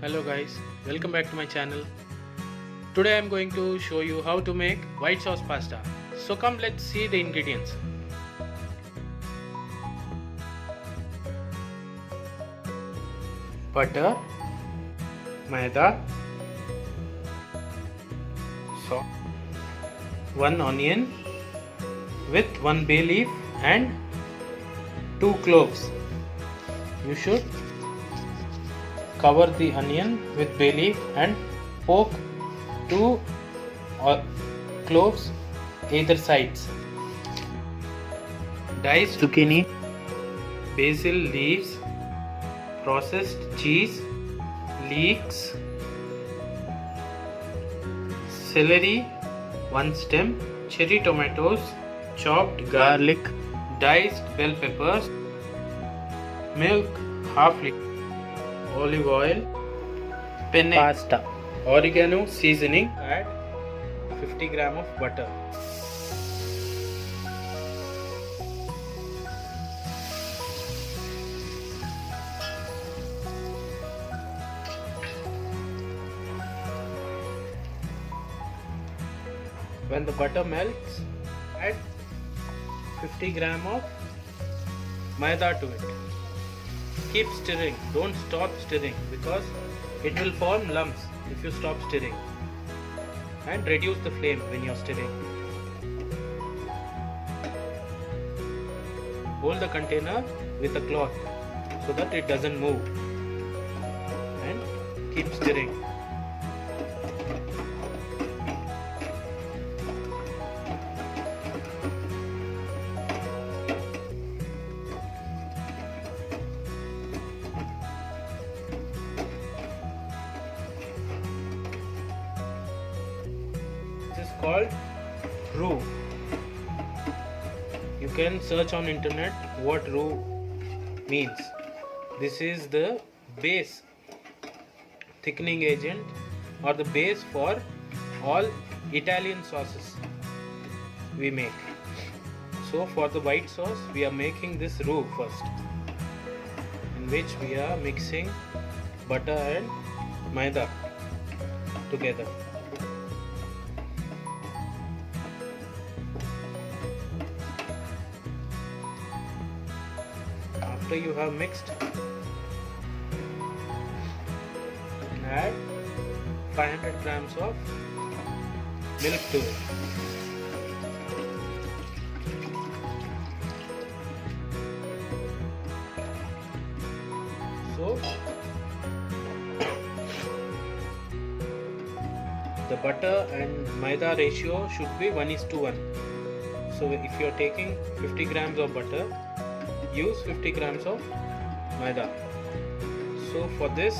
Hello guys, welcome back to my channel. Today I am going to show you how to make white sauce pasta. So come, let's see the ingredients. Butter, maida, salt, 1 onion with 1 bay leaf and 2 cloves. You should cover the onion with bay leaf and poke 2 cloves either sides. Diced zucchini, basil leaves, processed cheese, leeks, celery 1 stem, cherry tomatoes, chopped garlic, diced bell peppers, milk half liter, olive oil, penne pasta, oregano seasoning, add 50 gram of butter. When the butter melts, add 50 gram of maida to it. Keep stirring, don't stop stirring because it will form lumps if you stop stirring, and reduce the flame when you are stirring. Hold the container with a cloth so that it doesn't move, and keep stirring. This is called roux. You can search on internet what roux means. This is the base thickening agent or the base for all Italian sauces we make. So for the white sauce we are making this roux first, in which we are mixing butter and maida together. After you have mixed, add 500 grams of milk to it. So the butter and maida ratio should be 1:1. So if you are taking 50 grams of butter, use 50 grams of maida. So for this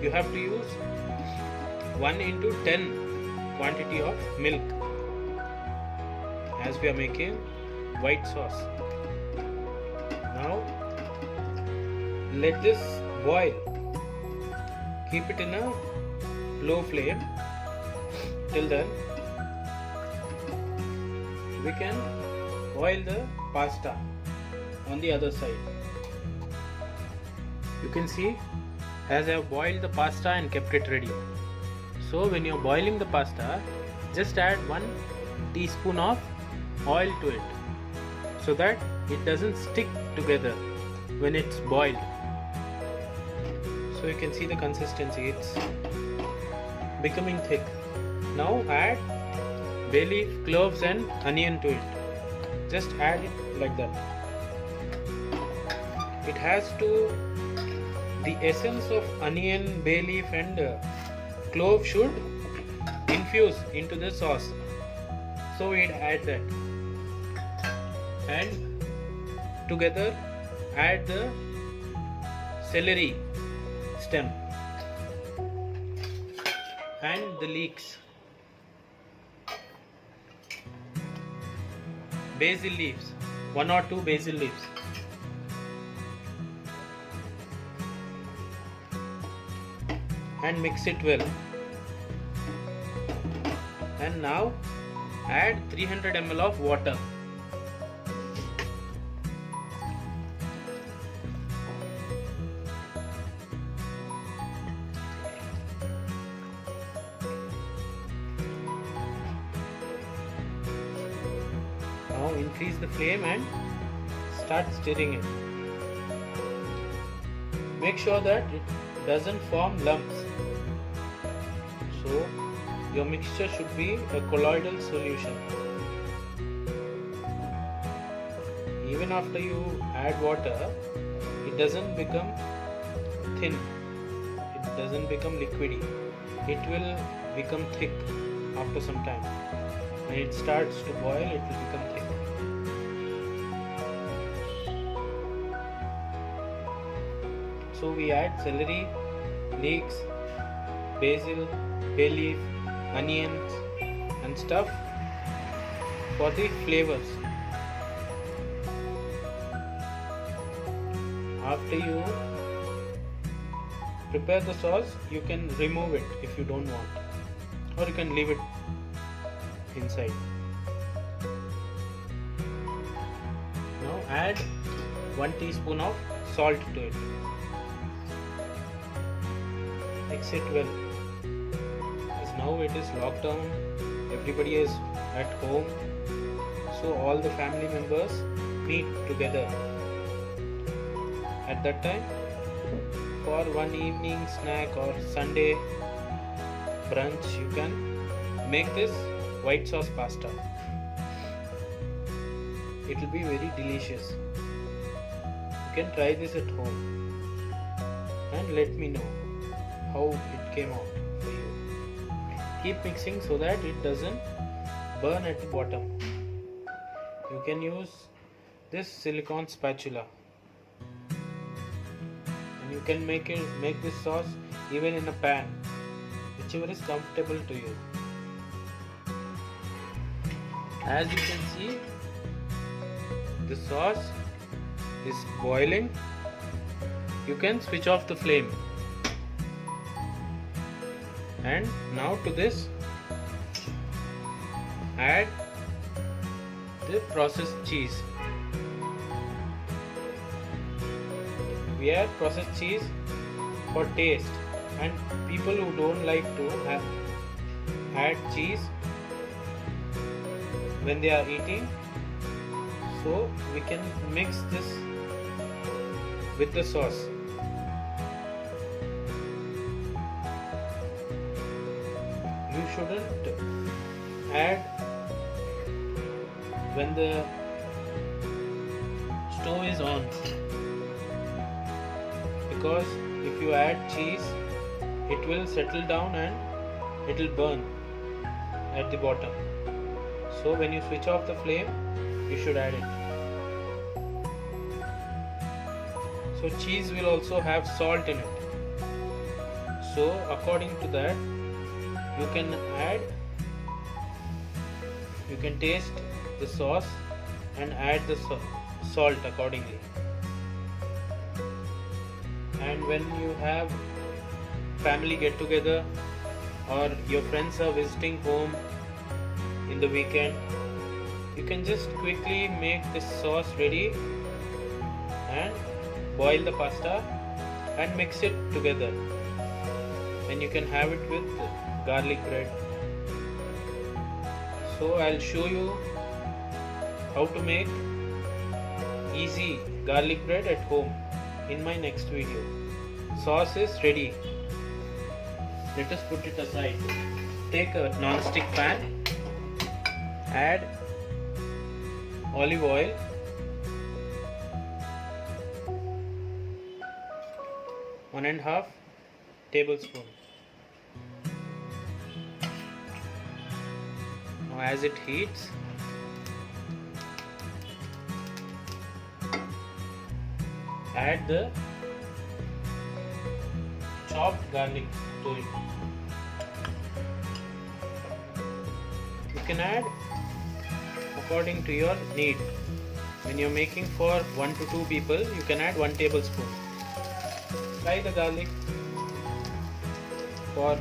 you have to use 1:10 quantity of milk, as we are making white sauce. Now let this boil. Keep it in a low flame. Till then we can boil the pasta on the other side. You can see as I have boiled the pasta and kept it ready. So when you are boiling the pasta, just add 1 teaspoon of oil to it so that it doesn't stick together when it's boiled. So you can see the consistency, it's becoming thick. Now add bay leaf, cloves and onion to it. Just add it like that. It has to, the essence of onion, bay leaf and clove should infuse into the sauce. So we add that, and together add the celery stem and the leeks, basil leaves, 1 or 2 basil leaves, and mix it well. And now add 300 ml of water. Now increase the flame and start stirring it. Make sure that it doesn't form lumps. So your mixture should be a colloidal solution. Even after you add water, it doesn't become thin, it doesn't become liquidy. It will become thick after some time. When it starts to boil, it will become thick. So we add celery, leeks, basil, bay leaf, onions and stuff for the flavors. After you prepare the sauce, you can remove it if you don't want, or you can leave it inside. Now add 1 teaspoon of salt to it. Mix it well. As now it is lockdown, everybody is at home, so all the family members meet together. At that time, for one evening snack or Sunday brunch, you can make this white sauce pasta. It will be very delicious. You can try this at home and let me know how it came out for you. Keep mixing so that it doesn't burn at the bottom. You can use this silicone spatula. You can make this sauce even in a pan, whichever is comfortable to you. As you can see, the sauce is boiling. You can switch off the flame. And now to this, add the processed cheese. We add processed cheese for taste, and people who don't like to add cheese when they are eating, so we can mix this with the sauce. You shouldn't add when the stove is on, because if you add cheese, it will settle down and it will burn at the bottom. So when you switch off the flame, you should add it. So cheese will also have salt in it. So according to that, you can taste the sauce and add the salt accordingly. And when you have family get together or your friends are visiting home in the weekend, you can just quickly make this sauce ready and boil the pasta and mix it together, and you can have it with garlic bread. So I'll show you how to make easy garlic bread at home in my next video. Sauce is ready. Let us put it aside. Take a non-stick pan, add olive oil, one and a half tablespoon. Now as it heats, add the chopped garlic to it. You can add according to your need. When you're making for 1 to 2 people, you can add 1 tablespoon. Fry the garlic for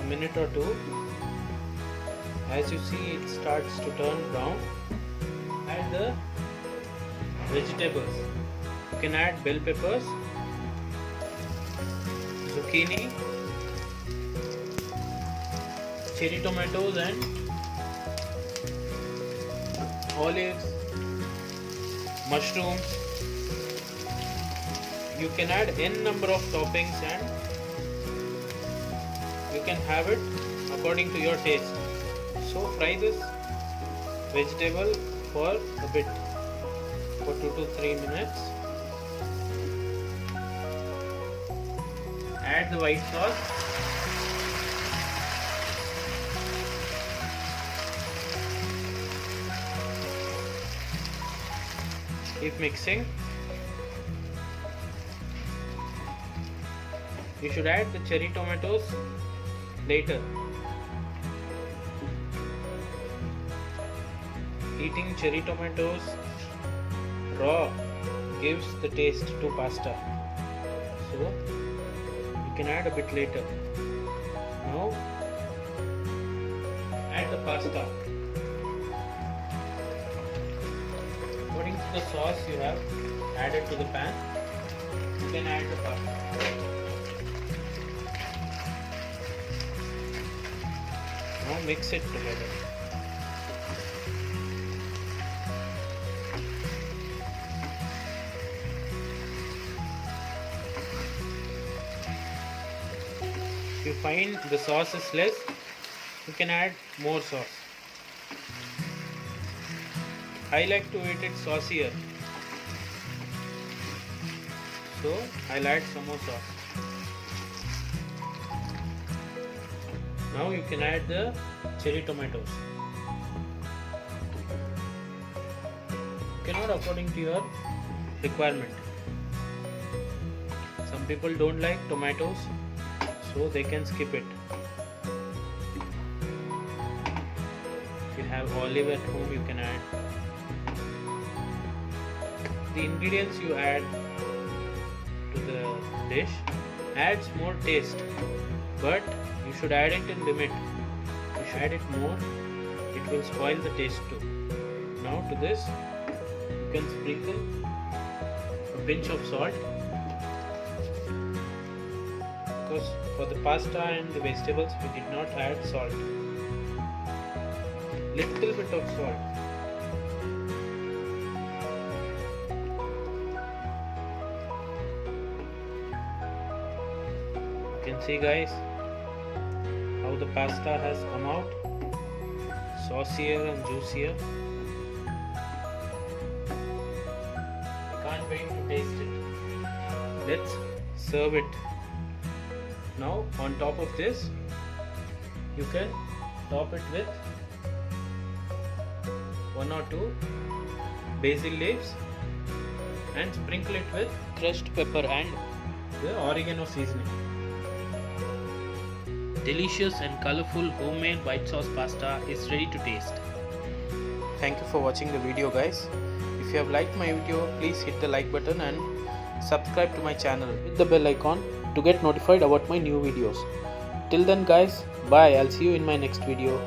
a minute or two. As you see, it starts to turn brown. Add the vegetables. You can add bell peppers, zucchini, cherry tomatoes and olives, mushrooms. You can add n number of toppings and you can have it according to your taste. So fry this vegetable for a bit, for 2 to 3 minutes. Add the white sauce. Keep mixing. You should add the cherry tomatoes later. Eating cherry tomatoes raw gives the taste to pasta. So you can add a bit later. Now add the pasta. According to the sauce you have added to the pan, you can add the pasta. Now mix it together. If you find the sauce is less, you can add more sauce. I like to eat it saucier, so I'll add some more sauce. Now you can add the cherry tomatoes. You cannot according to your requirement. Some people don't like tomatoes, so they can skip it. If you have olive at home, you can add. The ingredients you add to the dish adds more taste, but you should add it in limit. If you add it more, it will spoil the taste too. Now to this, you can sprinkle a pinch of salt, because for the pasta and the vegetables we did not add salt. Little bit of salt. You can see guys how the pasta has come out, saucier and juicier. I can't wait to taste it. Let's serve it. Now on top of this, you can top it with 1 or 2 basil leaves and sprinkle it with crushed pepper and the oregano seasoning. Delicious and colorful homemade white sauce pasta is ready to taste. Thank you for watching the video guys. If you have liked my video, please hit the like button and subscribe to my channel with the bell icon to get notified about my new videos. Till then guys, bye. I'll see you in my next video.